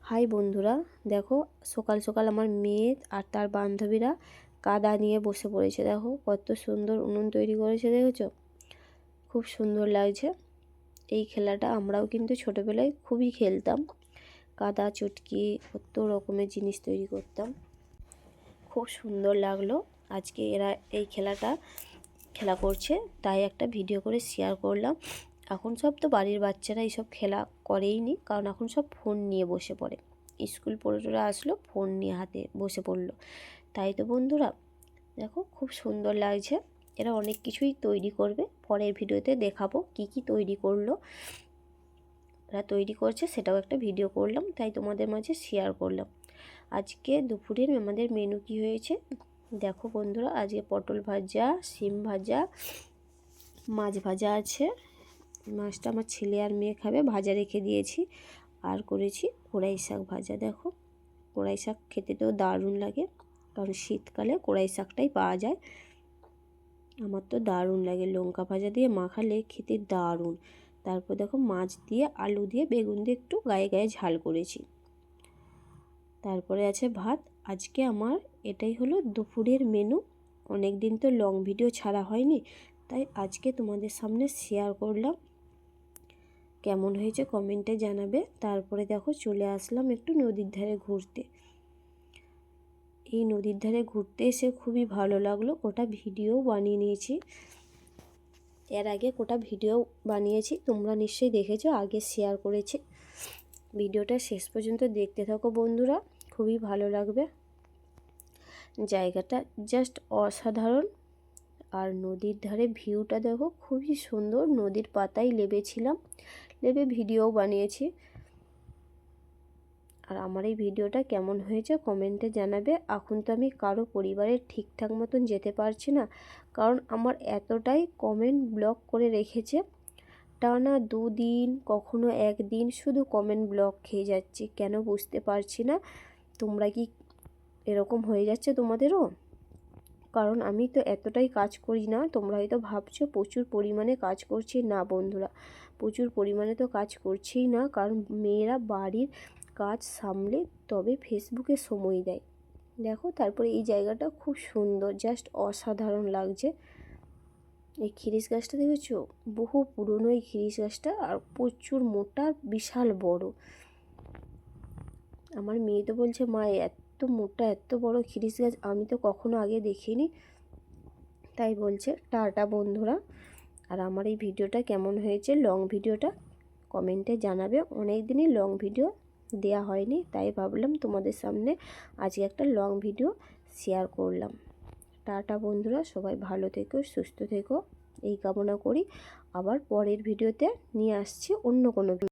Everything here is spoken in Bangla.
হাই বন্ধুরা, দেখো সকাল সকাল আমার মেয়ে আর তার বান্ধবীরা কাদা নিয়ে বসে পড়েছে। দেখো কত সুন্দর উনুন তৈরি করেছে, দেখেছো? খুব সুন্দর লাগছে। এই খেলাটা আমরাও কিন্তু ছোটোবেলায় খুবই খেলতাম। কাদা চটকি কত রকমের জিনিস তৈরি করতাম, খুব সুন্দর লাগলো। আজকে এরা এই খেলা করছে, তাই একটা ভিডিও করে শেয়ার করলাম। এখন সব তো বাড়ির বাচ্চারা এইসব খেলা করেই নি, কারণ এখন সব ফোন নিয়ে বসে পড়ে। স্কুল পড়ে আসলো, ফোন নিয়ে হাতে বসে পড়লো। তাই তো বন্ধুরা, দেখো খুব সুন্দর লাগছে। এরা অনেক কিছুই তৈরি করবে, পরের ভিডিওতে দেখাবো কি কি তৈরি করলো। এরা তৈরি করছে, সেটাও একটা ভিডিও করলাম, তাই তোমাদের মাঝে শেয়ার করলাম। আজকে দুপুরের আমাদের মেনু কি হয়েছে দেখো বন্ধুরা। আজকে পটল ভাজা, শিম ভাজা, মাছ ভাজা আছে। মাছটা আমার ছেলে আর মেয়ে খাবে, ভাজা রেখে দিয়েছি। আর করেছি কড়াই শাক ভাজা। দেখো কড়াই শাক খেতে তো দারুণ লাগে, কারণ শীতকালে কড়াই শাকটাই পাওয়া যায়। আমার তো দারুণ লাগে, লঙ্কা ভাজা দিয়ে মাখালে খেতে দারুণ। তারপর দেখো মাছ দিয়ে, আলু দিয়ে, বেগুন দিয়ে একটু গায়ে গায়ে ঝাল করেছি। তারপরে আছে ভাত। আজকে আমার এটাই হলো দুপুরের মেনু। অনেক দিন তো লং ভিডিও ছাড়া হয়নি, তাই আজকে তোমাদের সামনে শেয়ার করলাম। কেমন হয়েছে কমেন্টে জানাবে। তারপরে দেখো চলে আসলাম একটু নদীর ধারে ঘুরতে। এই নদীর ধারে ঘুরতে এসে খুবই ভালো লাগলো। গোটা ভিডিও বানিয়ে নিয়েছি, এর আগে গোটা ভিডিও বানিয়েছি, তোমরা নিশ্চয়ই দেখেছো, আগে শেয়ার করেছি। ভিডিওটা শেষ পর্যন্ত দেখতে থাকো বন্ধুরা, খুবই ভালো লাগবে। জায়গাটা জাস্ট অসাধারণ। আর নদীর ধারে ভিউটা দেখো খুবই সুন্দর। নদীর পাতায় লেবেছিলাম, লেবে ভিডিও বানিয়েছি। আর আমার এই ভিডিওটা কেমন হয়েছে কমেন্টে জানাবে। এখন তো আমি কারো পরিবারে ঠিকঠাক মতন যেতে পারছি না, কারণ আমার এতটাই কমেন্ট ব্লক করে রেখেছে। টানা 2 দিন, কখনো 1 দিন শুধু কমেন্ট ব্লক খেয়ে যাচ্ছে। কেন বুঝতে পারছি না। তোমরা কি এরকম হয়ে যাচ্ছে তোমাদেরও? কারণ আমি তো এতটাই কাজ করি না। তোমরা হয়তো ভাবছো প্রচুর পরিমাণে কাজ করছি। না বন্ধুরা, প্রচুর পরিমাণে তো কাজ করছিই না, কারণ মেয়েরা বাড়ির কাজ সামলে তবে ফেসবুকে সময় দেয়। দেখো তারপরে এই জায়গাটা খুব সুন্দর, জাস্ট অসাধারণ লাগছে। এই খিরিস গাছটা দেখেছো? বহু পুরনো এই খিরিস গাছটা, আর প্রচুর মোটা, বিশাল বড়। আমার মেয়ে তো বলছে, মা এত মোটা এত বড় খিরিস গাছ আমি তো কখনো আগে দেখিনি। তাই বলছে। টাটা বন্ধুরা। আর আমার এই ভিডিওটা কেমন হয়েছে, লং ভিডিওটা কমেন্টে জানাবে। অনেক দিনই লং ভিডিও দেয়া হয়নি, তাই ভাবলাম তোমাদের সামনে আজকে একটা লং ভিডিও শেয়ার করলাম। টাটা বন্ধুরা, সবাই ভালো থেকো, সুস্থ থেকো, এই কামনা করি। আবার পরের ভিডিওতে নিয়ে আসছি অন্য কোনো